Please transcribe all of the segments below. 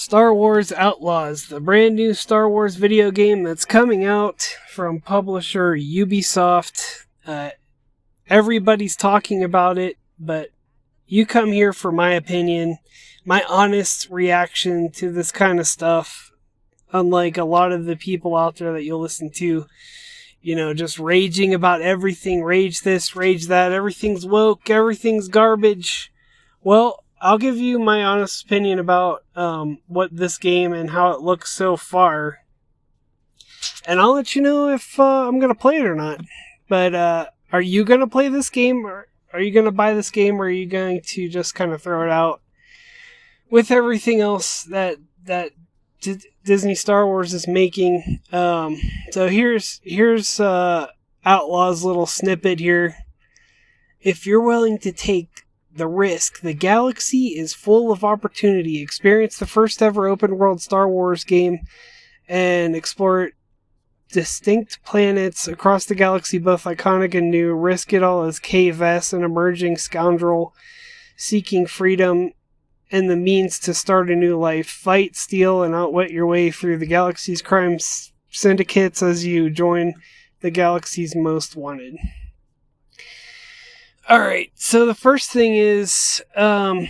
Star Wars Outlaws, the brand new Star Wars video game that's coming out from publisher Ubisoft. Everybody's talking about it, but you come here for my opinion, my honest reaction to this kind of stuff. Unlike a lot of the people out there that you'll listen to, just raging about everything, rage this, rage that, everything's woke, everything's garbage. Well, I'll give you my honest opinion about what this game and how it looks so far. And I'll let you know if I'm going to play it or not. But are you going to play this game? Or are you going to buy this game? Or are you going to just kind of throw it out with everything else that Disney Star Wars is making? So here's Outlaw's little snippet here. If you're willing to take the risk, the galaxy is full of opportunity. Experience the first ever open world Star Wars game and explore distinct planets across the galaxy, both iconic and new. Risk it all as K-Vess, an emerging scoundrel seeking freedom and the means to start a new life. Fight, steal, and outwit your way through the galaxy's crime syndicates as you join the galaxy's most wanted. Alright, so the first thing is, I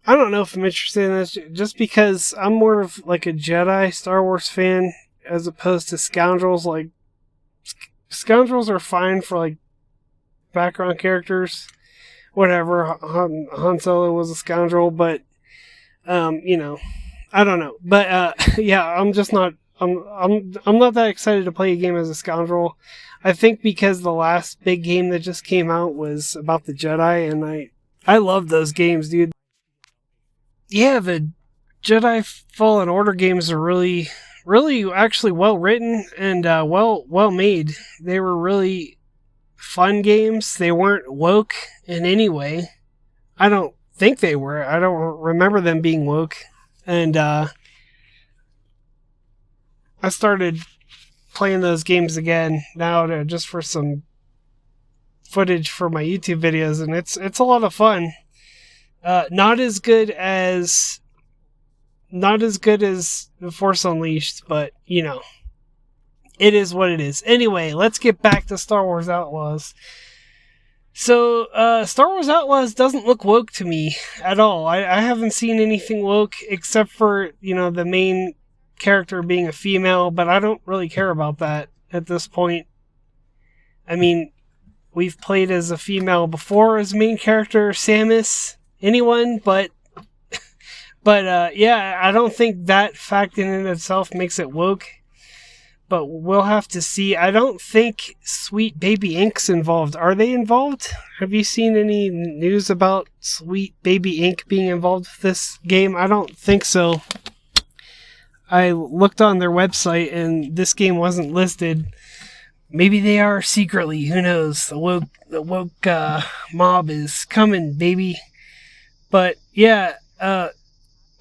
don't know if I'm interested in this, just because I'm more of like a Jedi Star Wars fan, as opposed to scoundrels. Like, scoundrels are fine for like background characters, whatever. Han Solo was a scoundrel, but, I don't know. But, yeah, I'm just not, I'm not that excited to play a game as a scoundrel. I think because the last big game that just came out was about the Jedi, and I love those games, dude. Yeah, the Jedi Fallen Order games are really actually well written and well made. They were really fun games. They weren't woke in any way. I don't think they were. I don't remember them being woke. And I started playing those games again now just for some footage for my YouTube videos, and it's a lot of fun. Not as good as The Force Unleashed, but it is what it is. Anyway, let's get back to Star Wars Outlaws. So, Star Wars Outlaws doesn't look woke to me at all. I haven't seen anything woke except for, the main character being a female, but I don't really care about that at this point. I mean, we've played as a female before as main character, Samus, anyone, but yeah, I don't think that fact in and of itself makes it woke, but we'll have to see. I don't think Sweet Baby Ink's involved. Are they involved? Have you seen any news about Sweet Baby Ink being involved with this game? I don't think so. I looked on their website and this game wasn't listed. Maybe they are secretly. Who knows? The woke mob is coming, baby. But yeah, I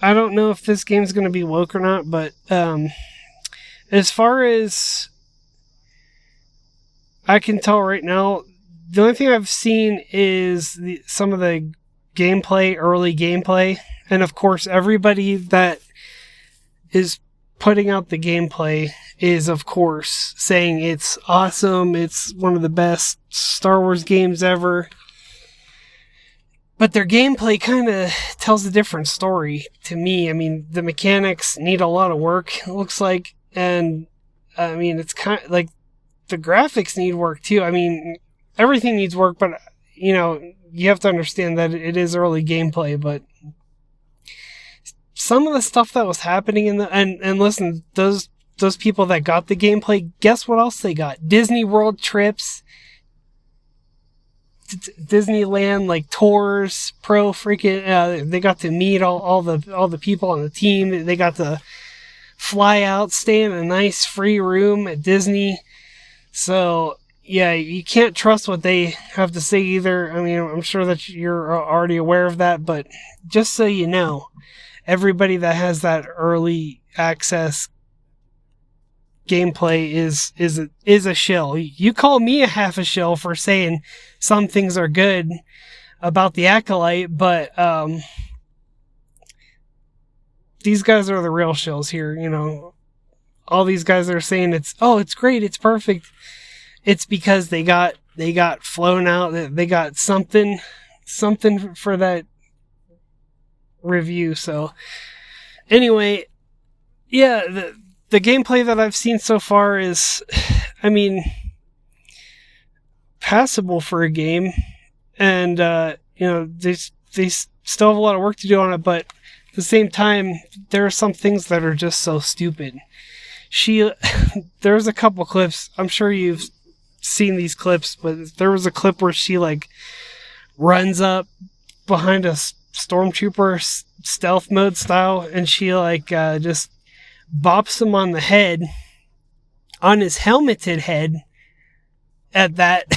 don't know if this game's going to be woke or not. But as far as I can tell right now, the only thing I've seen is some of the early gameplay. And of course, everybody that is putting out the gameplay is, of course, saying it's awesome, it's one of the best Star Wars games ever. But their gameplay kind of tells a different story to me. I mean, the mechanics need a lot of work, it looks like. And, I mean, it's kind of like the graphics need work, too. I mean, everything needs work, but, you have to understand that it is early gameplay, but some of the stuff that was happening and listen, those people that got the gameplay, guess what else they got? Disney World trips, Disneyland like tours, they got to meet all the people on the team. They got to fly out, stay in a nice free room at Disney. So yeah, you can't trust what they have to say either. I mean, I'm sure that you're already aware of that, but just so you know, everybody that has that early access gameplay is a shill. You call me a half a shill for saying some things are good about the Acolyte, but these guys are the real shills here, all these guys that are saying it's great, it's perfect. It's because they got flown out, they got something for that review. So anyway, yeah, the gameplay that I've seen so far is, passable for a game, and they still have a lot of work to do on it, but at the same time, there are some things that are just so stupid. There's a couple clips, I'm sure you've seen these clips, but there was a clip where she runs up behind a stormtrooper stealth mode style, and she just bops him on the head, on his helmeted head at that,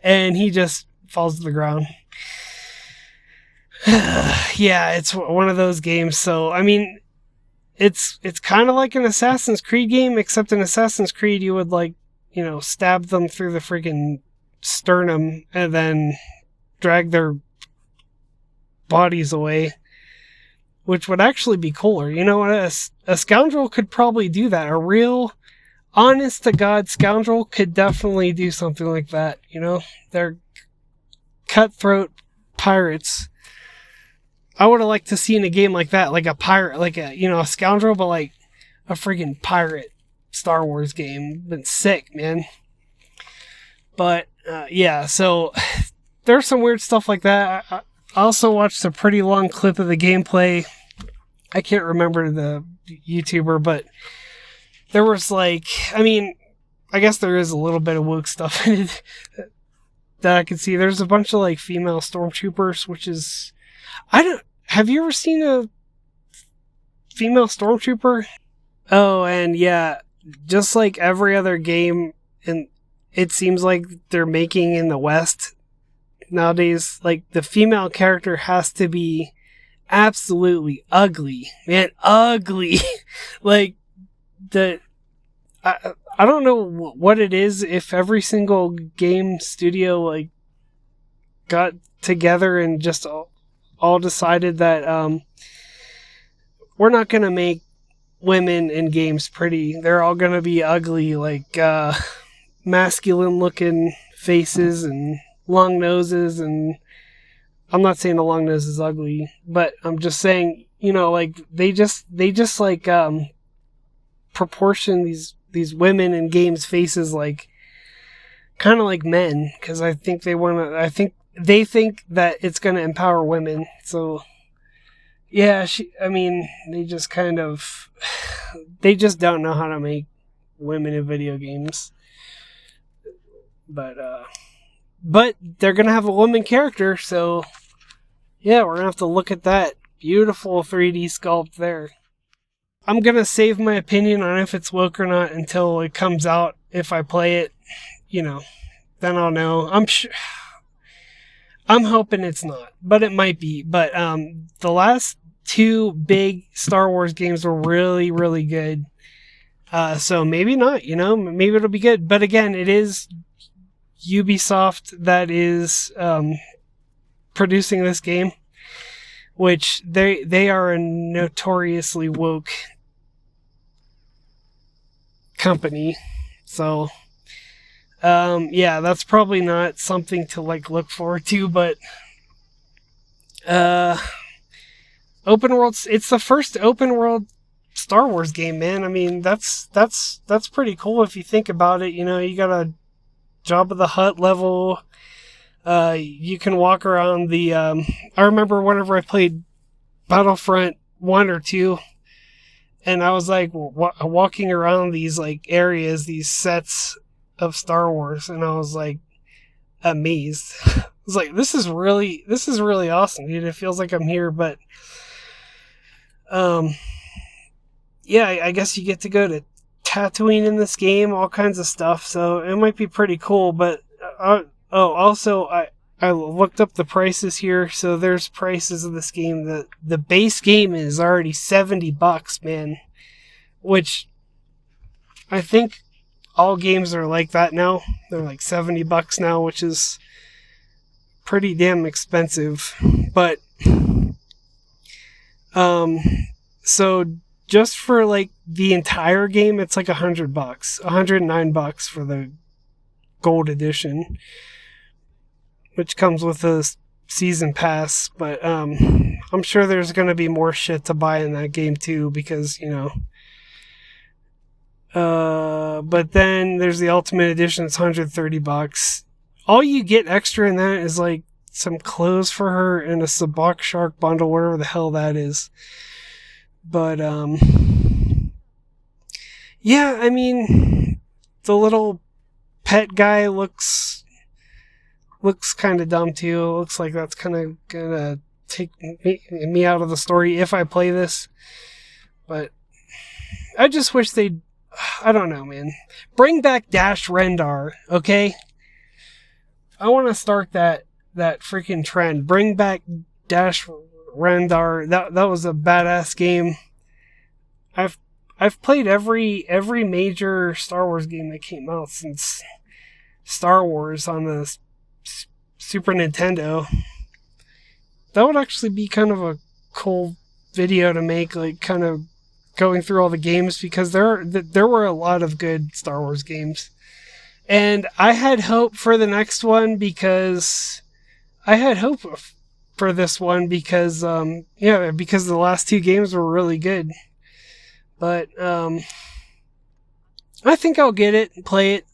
and he just falls to the ground. Yeah, it's one of those games. So it's kind of like an Assassin's Creed game, except in Assassin's Creed you would stab them through the freaking sternum and then drag their bodies away, which would actually be cooler. A scoundrel could probably do that. A real honest to God scoundrel could definitely do something like that. They're cutthroat pirates. I would have liked to see in a game like that, like a pirate, like a scoundrel, but like a freaking pirate Star Wars game. Been sick, man. But yeah, so there's some weird stuff like that. I also watched a pretty long clip of the gameplay. I can't remember the YouTuber, but there was I guess there is a little bit of woke stuff in it that I could see. There's a bunch of female stormtroopers, which is, have you ever seen a female stormtrooper? Oh, and yeah, just like every other game, and it seems like they're making in the West nowadays, the female character has to be absolutely ugly, man, ugly. I don't know what it is, if every single game studio got together and just all decided that we're not going to make women in games pretty. They're all going to be ugly, masculine looking faces and long noses. And I'm not saying the long nose is ugly, but I'm just saying, they just proportion these women in games faces kind of like men, because I think they think that it's going to empower women. So yeah, they just they just don't know how to make women in video games. But they're going to have a woman character, so yeah, we're going to have to look at that beautiful 3D sculpt there. I'm going to save my opinion on if it's woke or not until it comes out. If I play it, then I'll know. I'm hoping it's not, but it might be. But the last two big Star Wars games were really, really good. So maybe not, maybe it'll be good. But again, it is Ubisoft that is producing this game, which they are a notoriously woke company. So yeah, that's probably not something to look forward to, but open world, it's the first open world Star Wars game, man. That's pretty cool if you think about it. You got a Jabba the Hutt level. You can walk around the I remember whenever I played Battlefront 1 or 2, and I was walking around these areas, these sets of Star Wars, and I was amazed. I was this is really awesome, dude. It feels like I'm here. But yeah, I guess you get to go to Tatooine in this game, all kinds of stuff, so it might be pretty cool. But also I looked up the prices here, so there's prices of this game. The base game is already $70, man, which I think all games are like that now. They're $70 now, which is pretty damn expensive. But So just for like the entire game, it's like $100, $109 for the gold edition, which comes with a season pass. But I'm sure there's going to be more shit to buy in that game too, because but then there's the Ultimate Edition. It's $130. All you get extra in that is like some clothes for her and a Sabak Shark bundle, whatever the hell that is. But yeah, I mean, the little pet guy looks kind of dumb too. It looks like that's kind of gonna take me out of the story if I play this. But I just wish they'd, I don't know, man. Bring back Dash Rendar, okay? I want to start that freaking trend. Bring back Dash Rendar. That was a badass game. I've played every major Star Wars game that came out since Star Wars on the Super Nintendo. That would actually be kind of a cool video to make, like kind of going through all the games, because there were a lot of good Star Wars games. And I had hope for the next one because because the last two games were really good. But I think I'll get it and play it,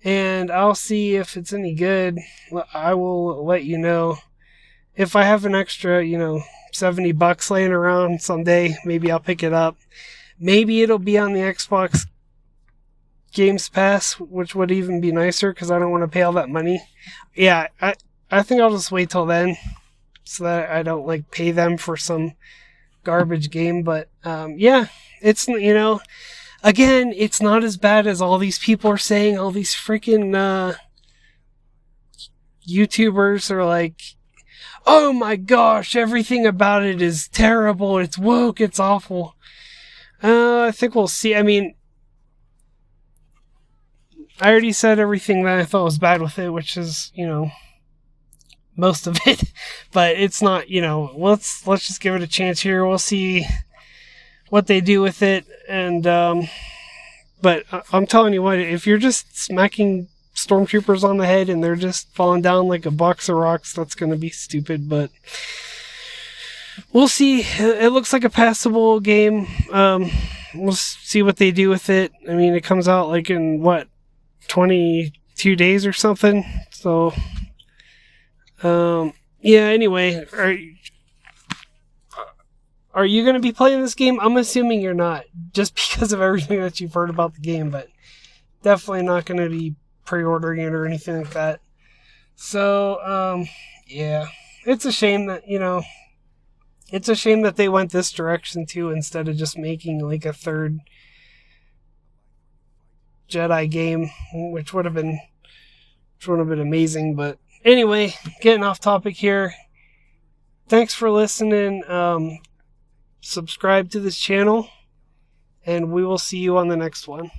and I'll see if it's any good. I will let you know. If I have an extra, $70 laying around someday, maybe I'll pick it up. Maybe it'll be on the Xbox Games Pass, which would even be nicer because I don't want to pay all that money. Yeah, I think I'll just wait till then so that I don't like pay them for some garbage game. But yeah, it's, again, it's not as bad as all these people are saying. All these freaking YouTubers are like, oh my gosh, everything about it is terrible, it's woke, it's awful. I think we'll see. I mean, I already said everything that I thought was bad with it, which is, most of it. But it's not, let's just give it a chance here. We'll see what they do with it. And but I'm telling you what, if you're just smacking stormtroopers on the head and they're just falling down like a box of rocks, that's going to be stupid. But we'll see. It looks like a passable game. We'll see what they do with it. I mean, it comes out like in 22 days or something. So yeah, anyway, are you going to be playing this game? I'm assuming you're not, just because of everything that you've heard about the game, but definitely not going to be pre-ordering it or anything like that. So yeah, it's a shame that they went this direction too, instead of just making like a third Jedi game, which would have been amazing. But anyway, getting off topic here. Thanks for listening. Subscribe to this channel, and we will see you on the next one.